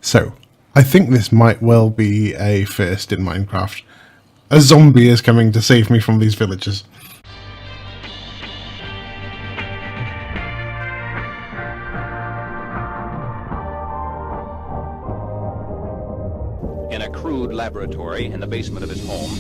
So, I think this might well be a first in Minecraft. A zombie is coming to save me from these villagers. In a crude laboratory in the basement of his home,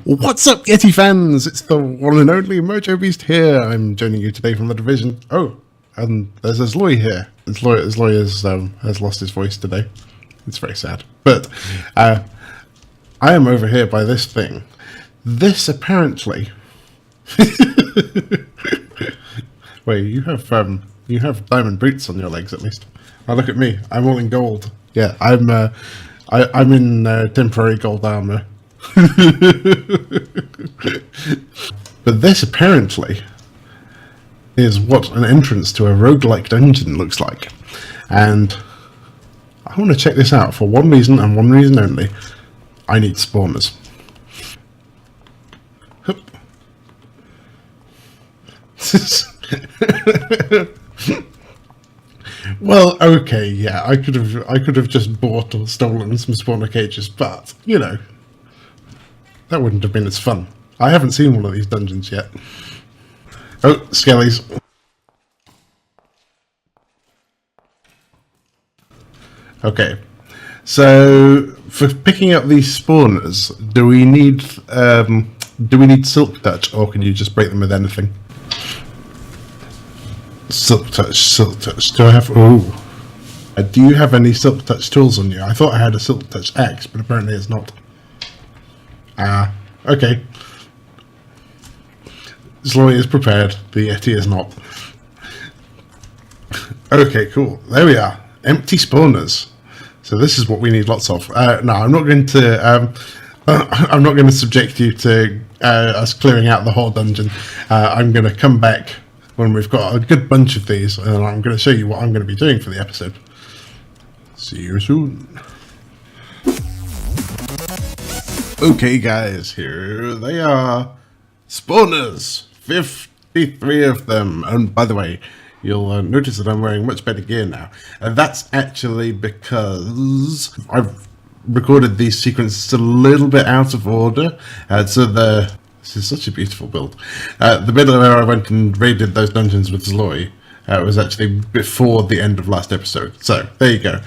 What's up, Yeti fans? It's the one and only Mojo Beast here. I'm joining you today from the Division. Oh, and there's Zloy here. Zloy has lost his voice today. It's very sad. But I am over here by this thing. This apparently... Wait, you have diamond boots on your legs at least. Oh, look at me. I'm all in gold. Yeah, I'm in temporary gold armor. But this apparently is what an entrance to a roguelike dungeon looks like, and I want to check this out for one reason and one reason only. I need spawners. Hup. Well, okay, yeah, I could have just bought or stolen some spawner cages, but you know, that wouldn't have been as fun. I haven't seen one of these dungeons yet. Oh, skellies. Okay, so for picking up these spawners, do we need silk touch, or can you just break them with anything? Silk touch. Do I have? Oh, do you have any silk touch tools on you? I thought I had a silk touch axe, but apparently it's not. Okay. Zloy is prepared, the Yeti is not. Okay, cool. There we are. Empty spawners. So this is what we need lots of. No, I'm not going to. I'm not going to subject you to us clearing out the whole dungeon. I'm going to come back when we've got a good bunch of these, and I'm going to show you what I'm going to be doing for the episode. See you soon. Okay guys, here they are. Spawners! 53 of them. And by the way, you'll notice that I'm wearing much better gear now. And that's actually because I've recorded these sequences a little bit out of order. This is such a beautiful build. The bit where I went and raided those dungeons with Zloy was actually before the end of last episode. So, there you go.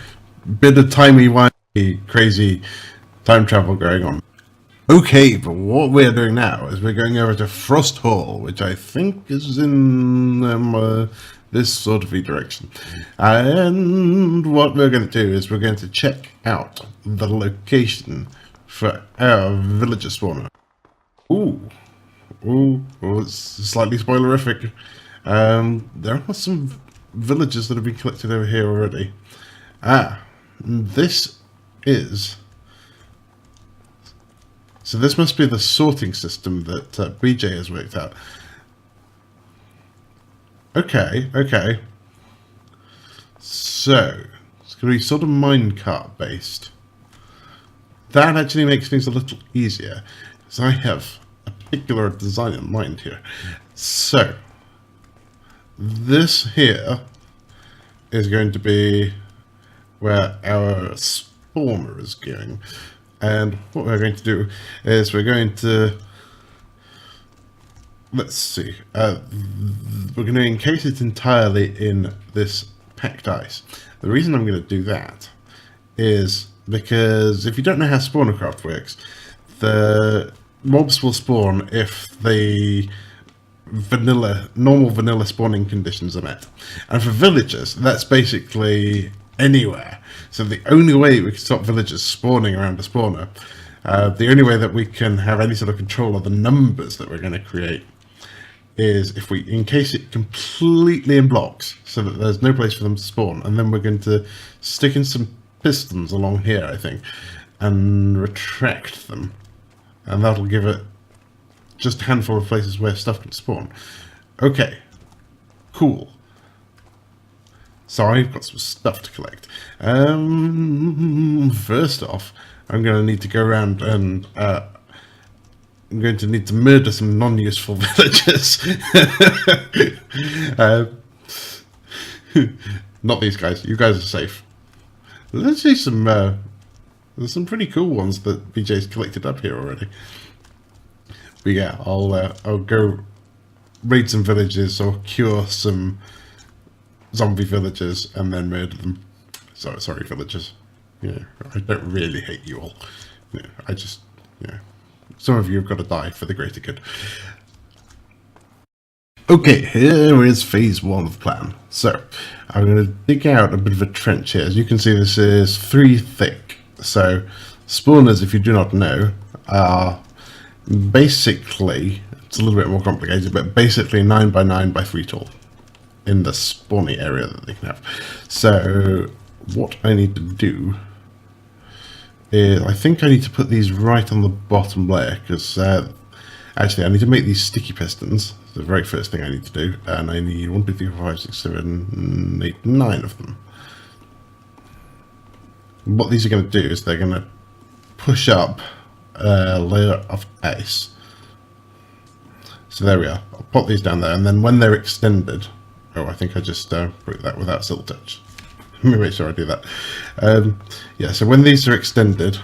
Bit of timey-wimey, crazy time travel going on. Okay, but what we're doing now is we're going over to Frosthall, which I think is in this sort of direction. And what we're going to do is we're going to check out the location for our villager spawner. Ooh, it's slightly spoilerific. There are some villagers that have been collected over here already. This is... So this must be the sorting system that BJ has worked out. Okay. So, it's going to be sort of minecart based. That actually makes things a little easier, because I have a particular design in mind here. So, this here is going to be where our spawner is going. And what we're going to do is we're going to, let's see, we're going to encase it entirely in this packed ice. The reason I'm going to do that is because if you don't know how Spawnercraft works, the mobs will spawn if the normal vanilla spawning conditions are met. And for villagers, that's basically anywhere. So the only way we can stop villagers spawning around a spawner, the only way that we can have any sort of control of the numbers that we're going to create, is if we encase it completely in blocks so that there's no place for them to spawn. And then we're going to stick in some pistons along here, I think, and retract them. And that'll give it just a handful of places where stuff can spawn. Okay. Cool. So I've got some stuff to collect. First off, I'm going to need to go around and I'm going to need to murder some non-useful villagers. Not these guys. You guys are safe. Let's see some. There's some pretty cool ones that BJ's collected up here already. But yeah, I'll go raid some villages or cure some zombie villagers and then murder them. Sorry, villagers. Yeah, I don't really hate you all. Yeah, I just, yeah, some of you have got to die for the greater good. Okay, here is phase 1 of the plan. So, I'm going to dig out a bit of a trench here. As you can see, this is 3 thick. So, spawners, if you do not know, are basically, it's a little bit more complicated, but basically 9 by 9 by 3 tall in the spawning area that they can have. So, what I need to do is, I think I need to put these right on the bottom layer, because actually I need to make these sticky pistons. It's the very first thing I need to do, and I need 1, 2, 3, 4, 5, 6, 7, 8, 9 of them. What these are going to do is they're going to push up a layer of ice. So there we are. I'll pop these down there, and then when they're extended, oh, I think I just broke that without silk touch. Let me make sure I do that. Yeah, so when these are extended,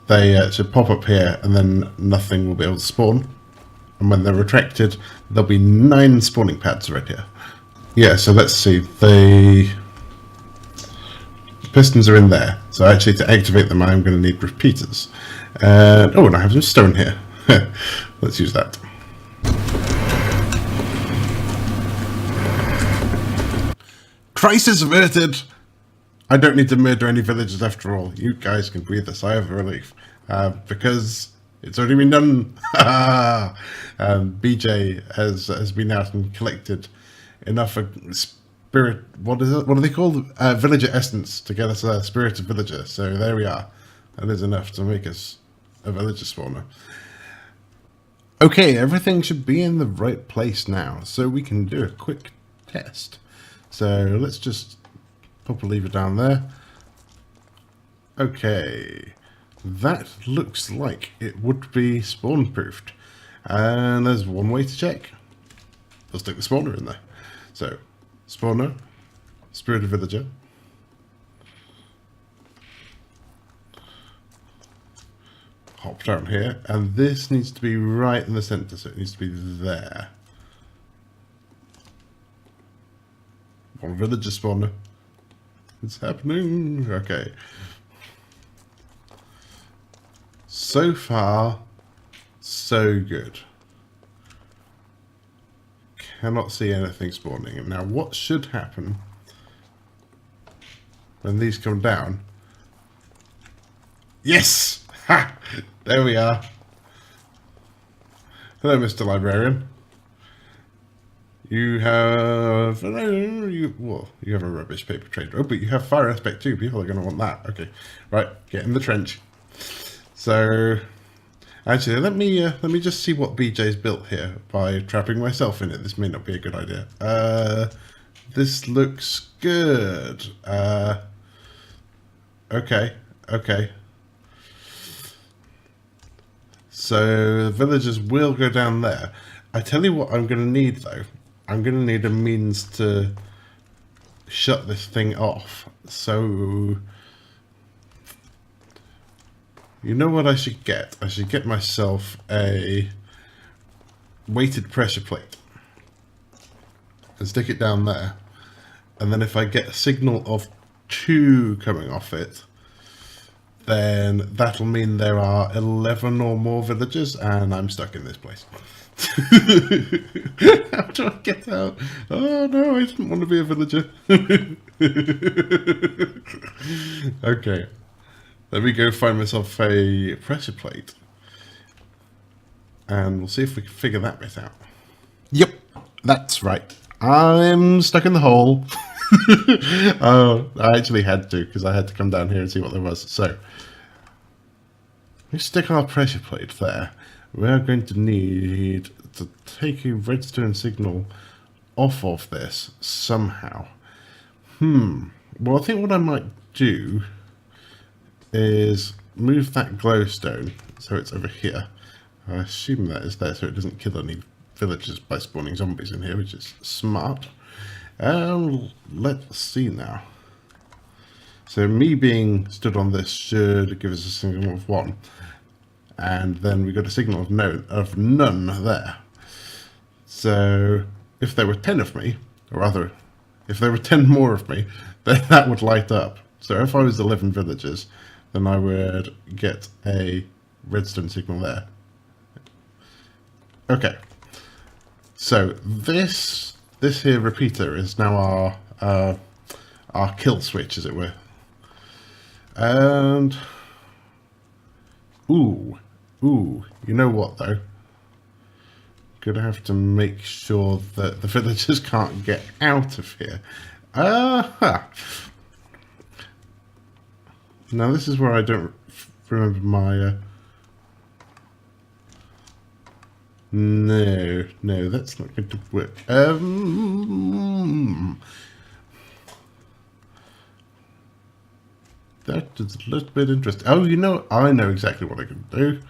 they should pop up here, and then nothing will be able to spawn. And when they're retracted, there'll be 9 spawning pads right here. Yeah, so let's see. The pistons are in there. So actually, to activate them, I'm going to need repeaters. Oh, and I have some stone here. Let's use that. Crisis averted! I don't need to murder any villagers after all. You guys can breathe a sigh of relief. Because it's already been done. BJ has been out and collected enough spirit... What is it? What are they called? Villager essence to get us a spirited villager. So there we are. That is enough to make us a villager spawner. Okay, everything should be in the right place now. So we can do a quick test. So let's just pop a lever down there. Okay, that looks like it would be spawn proofed. And there's one way to check. Let's stick the spawner in there. So, spawner, spirited villager. Hop down here, and this needs to be right in the center, so it needs to be there. One villager spawner. It's happening. Okay. So far, so good. Cannot see anything spawning. Now, what should happen when these come down? Yes! Ha! There we are. Hello, Mr. Librarian. You have... well, you have a rubbish paper trade. Oh, but you have fire aspect too. People are going to want that. Okay. Right, get in the trench. So, actually, let me just see what BJ's built here by trapping myself in it. This may not be a good idea. This looks good. Okay. So, the villagers will go down there. I tell you what I'm going to need, though. I'm going to need a means to shut this thing off. So, you know what I should get? I should get myself a weighted pressure plate and stick it down there. And then if I get a signal of 2 coming off it, then that'll mean there are 11 or more villagers and I'm stuck in this place. How do I get out? Oh no, I didn't want to be a villager. Okay, let me go find myself a pressure plate and we'll see if we can figure that bit out. Yep, that's right. I'm stuck in the hole. Oh, I actually had to because I had to come down here and see what there was. So, let's stick our pressure plate there. We are going to need to take a redstone signal off of this somehow. Well, I think what I might do is move that glowstone so it's over here. I assume that is there so it doesn't kill any villagers by spawning zombies in here, which is smart. Let's see now. So me being stood on this should give us a signal of 1. And then we got a signal of none there. So if there were 10 of me, or rather, if there were 10 more of me, then that would light up. So if I was 11 villagers, then I would get a redstone signal there. Okay. So this here repeater is now our kill switch, as it were. And ooh, you know what though? Gonna have to make sure that the villagers can't get out of here. Now this is where I don't remember my no, that's not going to work. That is a little bit interesting. Oh, you know, I know exactly what I can do.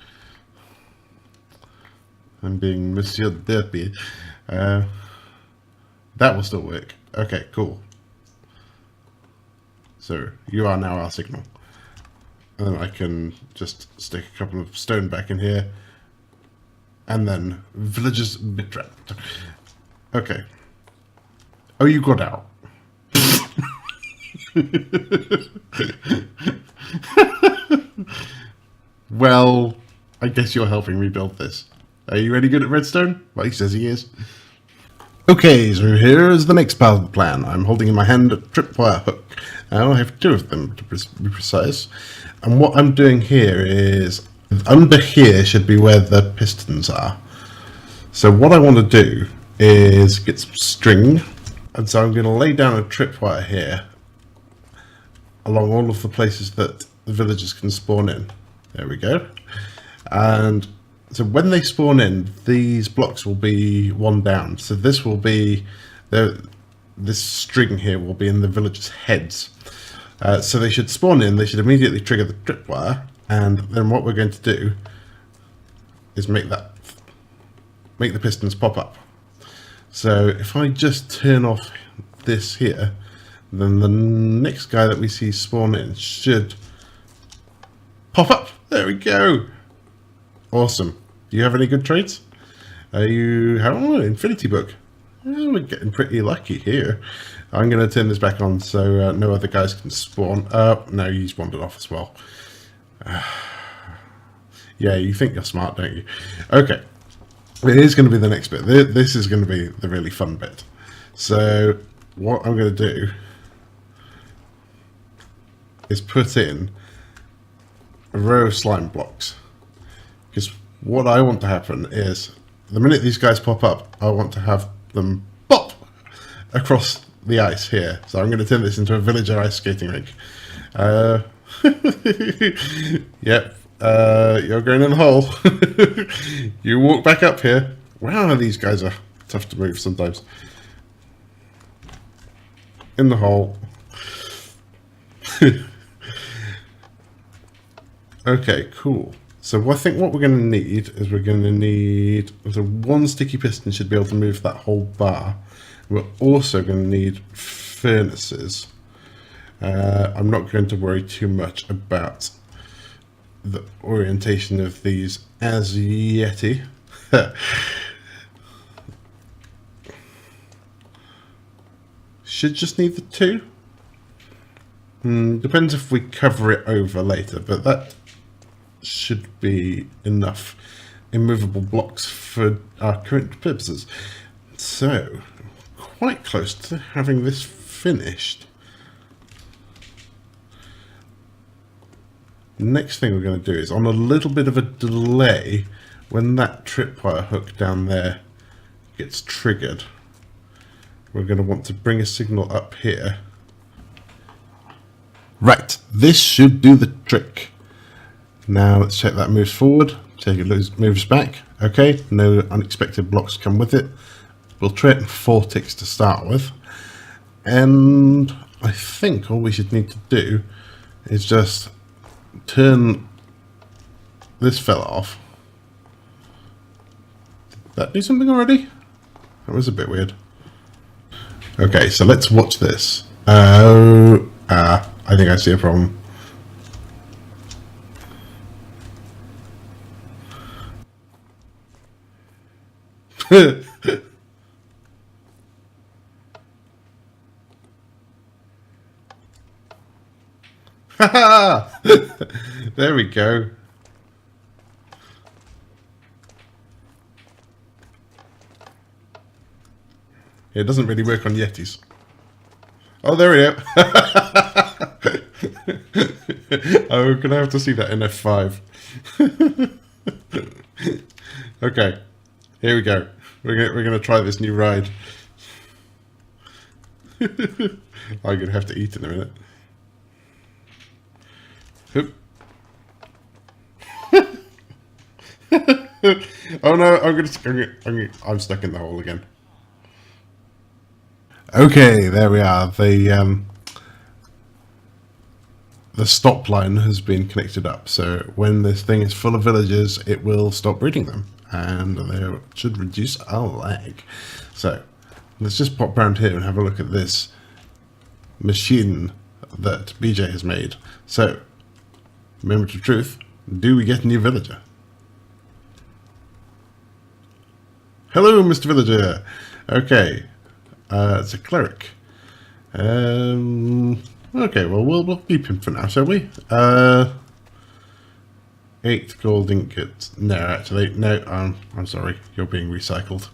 I'm being Monsieur Derpy. That will still work. Okay, cool. So, you are now our signal. And then I can just stick a couple of stone back in here. And then villagers bit trapped. Okay. Oh, you got out. Well, I guess you're helping me build this. Are you any good at redstone? Well, he says he is. Okay, so here's the next part of the plan. I'm holding in my hand a tripwire hook. Now I have 2 of them to be precise. And what I'm doing here is, under here should be where the pistons are. So what I want to do is get some string. And so I'm going to lay down a tripwire here along all of the places that the villagers can spawn in. There we go. And so when they spawn in, these blocks will be 1 down. So this will be, this string here will be in the villagers' heads. So they should spawn in, they should immediately trigger the tripwire, and then what we're going to do is make the pistons pop up. So if I just turn off this here, then the next guy that we see spawn in should pop up. There we go. Awesome. Do you have any good traits? You have Infinity Book. Oh, we're getting pretty lucky here. I'm going to turn this back on so no other guys can spawn. No, he's wandered off as well. Yeah, you think you're smart, don't you? Okay. It is going to be the next bit. This is going to be the really fun bit. So what I'm going to do is put in a row of slime blocks. Because what I want to happen is, the minute these guys pop up, I want to have them pop across the ice here. So I'm going to turn this into a villager ice skating rink. Yep, you're going in the hole. You walk back up here. Wow, these guys are tough to move sometimes. In the hole. Okay, cool. So I think what we're going to need is so 1 sticky piston should be able to move that whole bar. We're also going to need furnaces. I'm not going to worry too much about the orientation of these as yet. Should just need the 2. Depends if we cover it over later, but that should be enough immovable blocks for our current purposes. So, quite close to having this finished. Next thing we're going to do is, on a little bit of a delay, when that tripwire hook down there gets triggered, we're going to want to bring a signal up here. Right, this should do the trick. Now let's check that moves forward, check it moves back. Okay, no unexpected blocks come with it. We'll trade 4 ticks to start with. And I think all we should need to do is just turn this fella off. Did that do something already? That was a bit weird. Okay, so let's watch this. I think I see a problem. There we go. It doesn't really work on Yetis. Oh, there we go. Oh, we're gonna have to see that in F5. Okay, here we go. We're gonna try this new ride. I'm gonna have to eat in a minute. Oh no! I'm stuck in the hole again. Okay, there we are. The stop line has been connected up, so when this thing is full of villagers, it will stop breeding them, and they should reduce our lag. So let's just pop around here and have a look at this machine that BJ has made. So, moment of truth, do we get a new villager? Hello, Mr. Villager. Okay, it's a cleric. Okay, well, we'll keep him for now, shall we? 8 gold ingots. No, actually, no, I'm sorry. You're being recycled.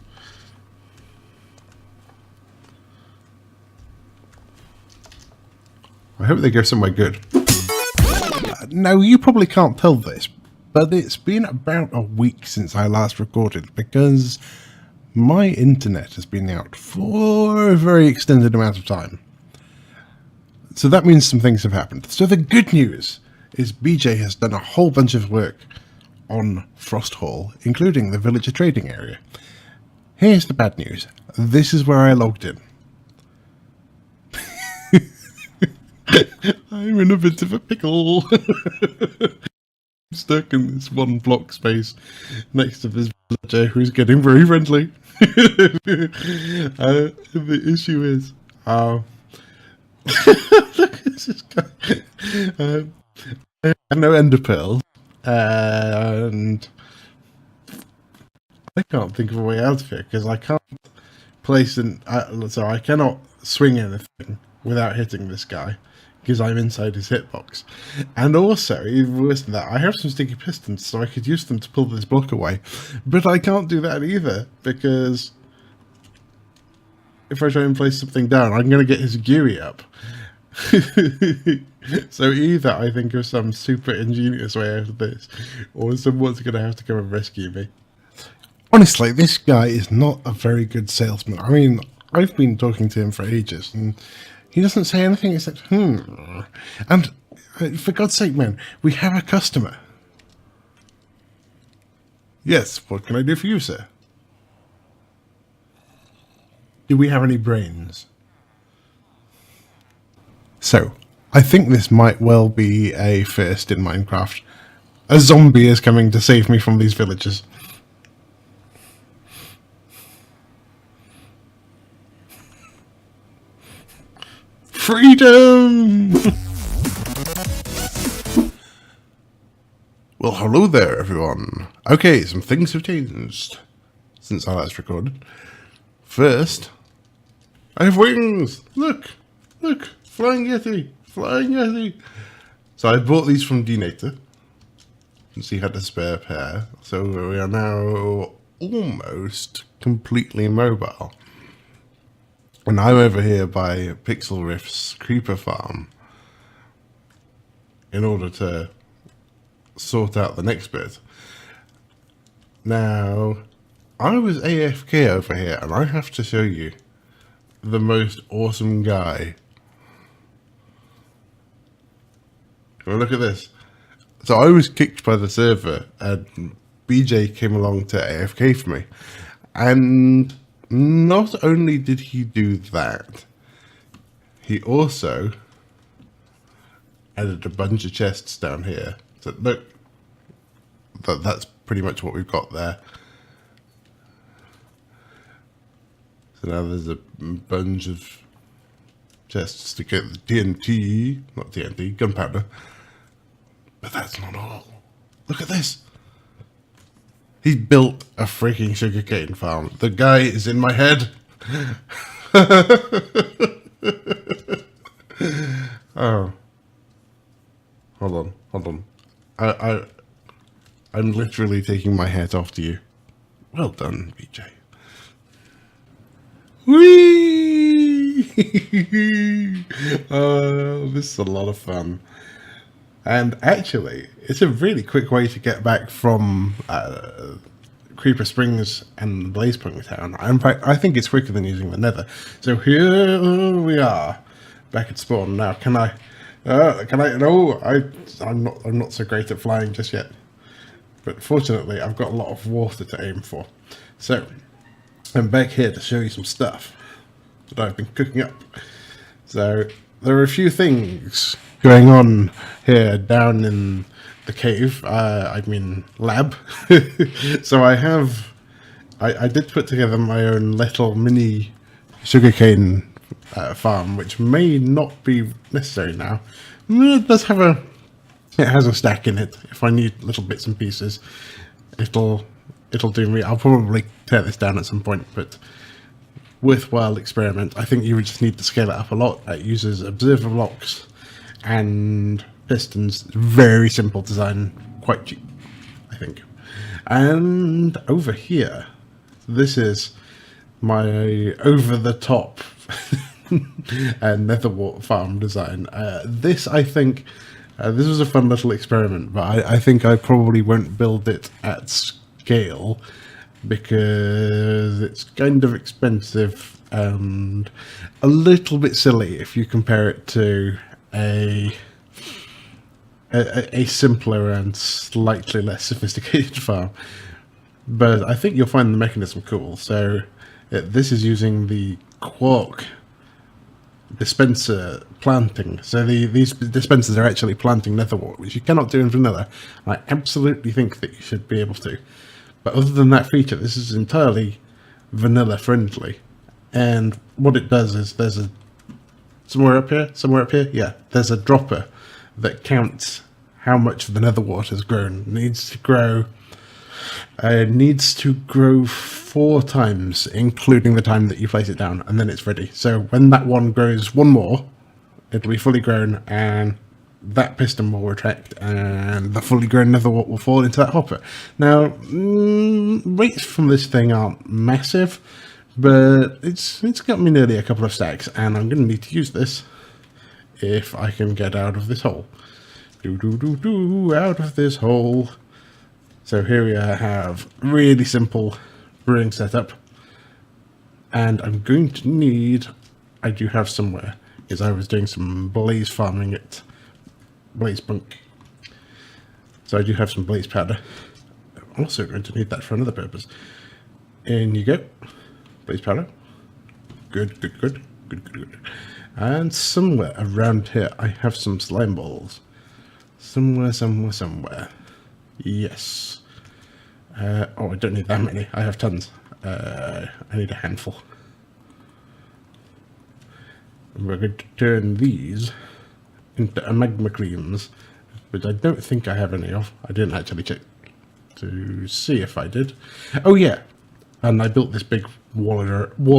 I hope they go somewhere good. Now, you probably can't tell this, but it's been about a week since I last recorded because my internet has been out for a very extended amount of time. So that means some things have happened. So the good news is BJ has done a whole bunch of work on Frosthall, including the villager trading area. Here's the bad news. This is where I logged in. I'm in a bit of a pickle. I'm stuck in this one block space next to this villager who's getting very friendly. The issue is, look at this guy. I have no ender pearls, and I can't think of a way out of it because I can't place so I cannot swing anything without hitting this guy because I'm inside his hitbox. And also, even worse than that, I have some sticky pistons, so I could use them to pull this block away, but I can't do that either because if I try and place something down, I'm going to get his Geary up. So either I think of some super ingenious way out of this, or someone's going to have to come and rescue me. Honestly, this guy is not a very good salesman. I mean, I've been talking to him for ages, and he doesn't say anything except, And for God's sake, man, we have a customer. Yes, what can I do for you, sir? Do we have any brains? So, I think this might well be a first in Minecraft. A zombie is coming to save me from these villagers. Freedom! Well, hello there, everyone. Okay, some things have changed since I last recorded. First, I have wings! Look! Look! Flying Yeti! Flying Yeti! So I bought these from Denator, since he had a spare pair. So we are now almost completely mobile. And I'm over here by Pixel Rift's Creeper Farm in order to sort out the next bit. Now, I was AFK over here, and I have to show you the most awesome guy. Well, look at this. So I was kicked by the server, and BJ came along to AFK for me. And not only did he do that, he also added a bunch of chests down here. So look, that's pretty much what we've got there. So now there's a bunch of chests to get the TNT, not TNT, gunpowder. But that's not all. Look at this. He built a freaking sugarcane farm. The guy is in my head. Oh. Hold on. I'm literally taking my hat off to you. Well done, BJ. Whee! Oh, this is a lot of fun. And actually, it's a really quick way to get back from Creeper Springs and Blaze Point Town. In fact, I think it's quicker than using the Nether. So here we are, back at spawn. Now, can I? No, I'm not so great at flying just yet. But fortunately, I've got a lot of water to aim for. So I'm back here to show you some stuff that I've been cooking up. So there are a few things going on here down in the cave, I mean lab. So I did put together my own little mini sugarcane farm, which may not be necessary now. It does have it has a stack in it. If I need little bits and pieces, it'll do me. I'll probably tear this down at some point, but worthwhile experiment. I think you would just need to scale it up a lot. It uses observer blocks and pistons. Very simple design, quite cheap, I think. And over here, this is my over-the-top nether farm design. This, I think, this was a fun little experiment, but I think I probably won't build it at scale because it's kind of expensive and a little bit silly if you compare it to a simpler and slightly less sophisticated farm. But I think you'll find the mechanism cool. So this is using the quark dispenser planting. So these dispensers are actually planting netherwort, which you cannot do in vanilla. I absolutely think that you should be able to. But other than that feature, this is entirely vanilla friendly. And what it does is there's a somewhere up here, yeah, there's a dropper that counts how much the netherwort has grown. It needs to grow 4 times, including the time that you place it down, and then it's ready. So when that one grows one more, it'll be fully grown, and that piston will retract, and the fully grown netherwort will fall into that hopper. Now, rates from this thing aren't massive, but it's got me nearly a couple of stacks, and I'm going to need to use this if I can get out of this hole. Out of this hole. So here we have really simple brewing setup, and I'm going to need, I do have somewhere, because I was doing some blaze farming at Blaze Punk. So I do have some blaze powder. I'm also going to need that for another purpose. In you go. Blaze powder. Good. And somewhere around here I have some slime balls. Somewhere. Yes. Oh, I don't need that many. I have tons. I need a handful. And we're going to turn these into magma creams, which I don't think I have any of. I didn't actually check to see if I did. Oh yeah, and I built this big wall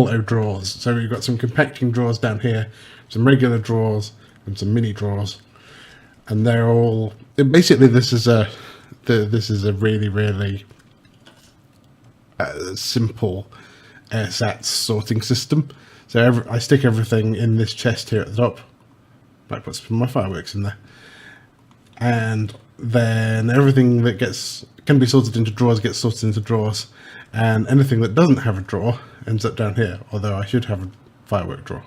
of drawers. So we've got some compacting drawers down here, some regular drawers, and some mini drawers, and they're all basically this is a really simple airsats sorting system. So I stick everything in this chest here at the top. I put some of my fireworks in there, and then everything that can be sorted into drawers gets sorted into drawers, and anything that doesn't have a drawer ends up down here, although I should have a firework drawer.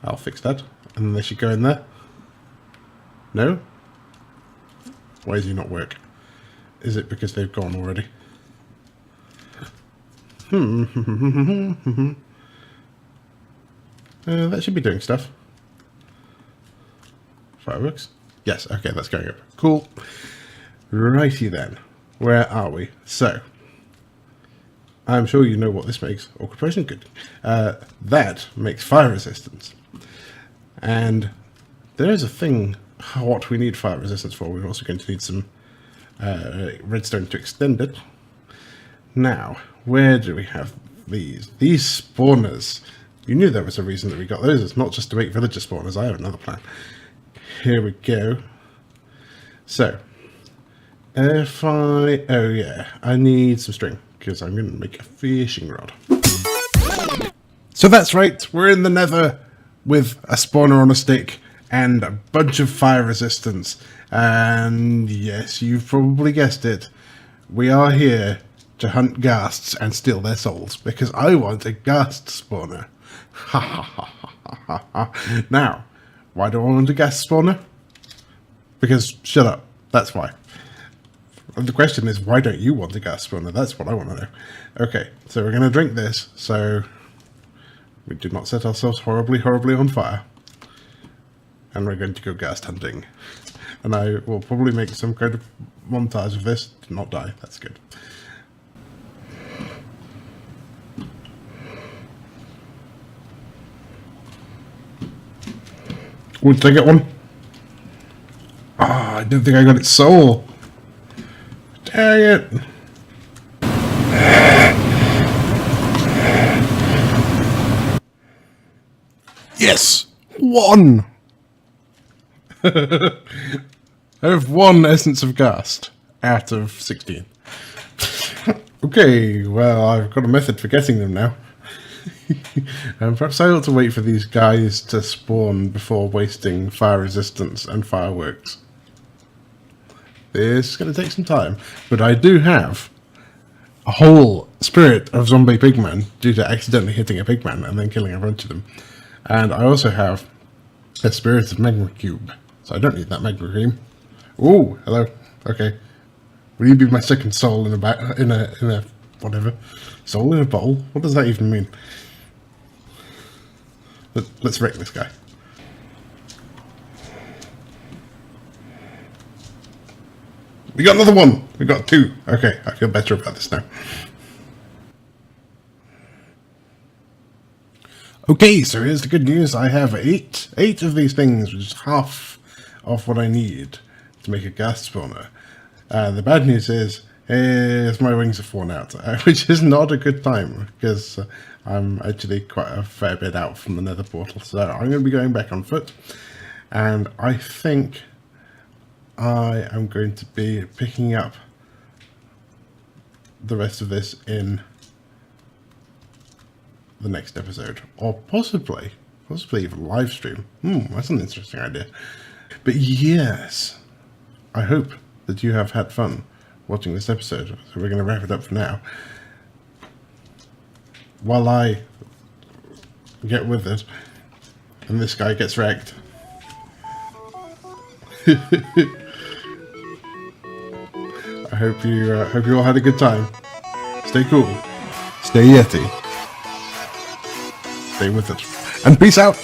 I'll fix that, and then they should go in there. No? Why does he not work? is it because they've gone already? That should be doing stuff. Fireworks? Yes, okay, that's going up. Cool. Righty then. Where are we? So, I'm sure you know what this makes. Occupation good. That makes fire resistance. And there is a thing, what we need fire resistance for. We're also going to need some redstone to extend it. Now, where do we have these? These spawners. You knew there was a reason that we got those. It's not just to make villager spawners. I have another plan. Here we go. So, if I... Oh yeah, I need some string, because I'm going to make a fishing rod. So that's right, we're in the nether with a spawner on a stick and a bunch of fire resistance. And yes, you've probably guessed it. We are here to hunt ghasts and steal their souls, because I want a ghast spawner. Ha ha ha ha ha ha. Now, why do I want a ghast spawner? Because, shut up, that's why. The question is, why don't you want a ghast spawner? That's what I want to know. Okay, so we're going to drink this, so we do not set ourselves horribly, horribly on fire. And we're going to go ghast hunting. And I will probably make some kind of montage of this to not die. That's good. Oh, did I get one? Ah, I don't think I got its soul. Dang it. Yes! One! I have one essence of ghast out of 16. Okay, well, I've got a method for getting them now. Perhaps I ought to wait for these guys to spawn before wasting fire resistance and fireworks. This is going to take some time, but I do have a whole spirit of zombie pigman due to accidentally hitting a pigman and then killing a bunch of them. And I also have a spirit of magma cube, so I don't need that magma cream. Ooh, hello. Okay. Will you be my second soul in a whatever? Soul in a bowl? What does that even mean? Let's wreck this guy. We got another one! We got two. Okay, I feel better about this now. Okay, so here's the good news. I have eight of these things, which is half of what I need to make a ghast spawner. The bad news is my wings have fallen out, which is not a good time, because I'm actually quite a fair bit out from the nether portal. So I'm going to be going back on foot, and I think I am going to be picking up the rest of this in the next episode, or possibly even live stream. That's an interesting idea. But yes, I hope that you have had fun watching this episode. So we're going to wrap it up for now, while I get with it and this guy gets wrecked. I hope you all had a good time. Stay cool, stay Yeti, stay with it, and peace out.